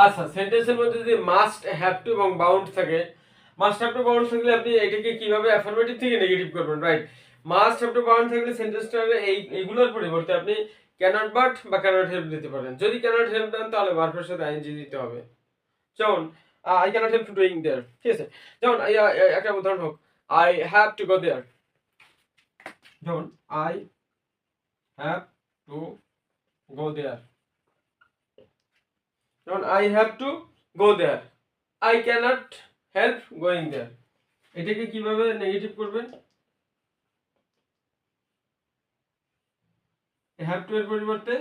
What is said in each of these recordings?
আচ্ছা, সেন্টেন্সের মধ্যে যদি মাস্ট, হ্যাভ টু এবং বাউন্ড থাকে, মাস্ট হ্যাভ টু বাউন্ড থাকলে আপনি এটাকে কিভাবে অ্যাফার্মেটিভ থেকে নেগেটিভ করবেন, right? Must have to bound থাকলে সেন্টেন্সটার এইগুলোর পরিবর্তে আপনি ক্যানট বাট বা ক্যানট হেল্প দিতে পারেন। যদি ক্যানট হেল্প দেন তাহলে ভার্বের সাথে আইএনজি দিতে হবে। যেমন I cannot help to doing দেয়ার, ঠিক আছে? যেমন একটা উদাহরণ হোক, আই হ্যাভ টু গো দেয়ার। যেমন আই হ্যাভ টু গো দেয়ার, যেমন I have to go there, I cannot help going there. এটাকে কিভাবে নেগেটিভ করবেন? হ্যাভ টু এর পরিবর্তে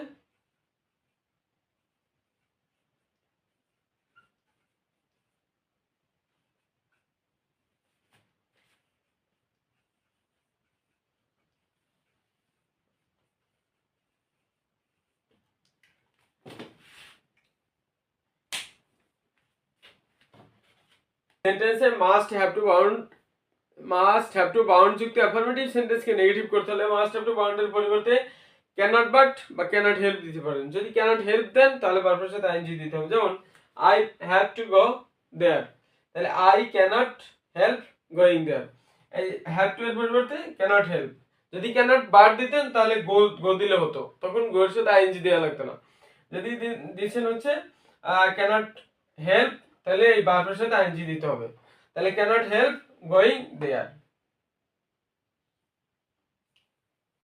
সেন্টেন্সে মাস্ট হ্যাভ টু বাউন্ড যুক্ত অ্যাফার্মেটিভ সেন্টেন্সকে নেগেটিভ করতে হলে মাস্ট হ্যাভ টু বাউন্ড এর পরিবর্তে ক্যানট বাট বা ক্যানট হেল্প দিতে পারেন। যদি ক্যানট হেল্প দেন তাহলে ভার্বের সাথে আইএনজি দিতে হবে। যেমন আই হ্যাভ টু গো দেয়ার, তাহলে I cannot help going there. এই হ্যাভ টু এর পরিবর্তে ক্যানট হেল্প। যদি ক্যানট বাট দিতেন তাহলে গো দিলে হতো, তখন গোয়ের সাথে আইএনজি দেওয়া লাগতো না। যদি দিচ্ছেন হচ্ছে ক্যানট হেল্প, তাহলে এই ভার্বের সাথে আইএনজি দিতে হবে। তাহলে ক্যানট হেল্প গোয়িং দেয়ার।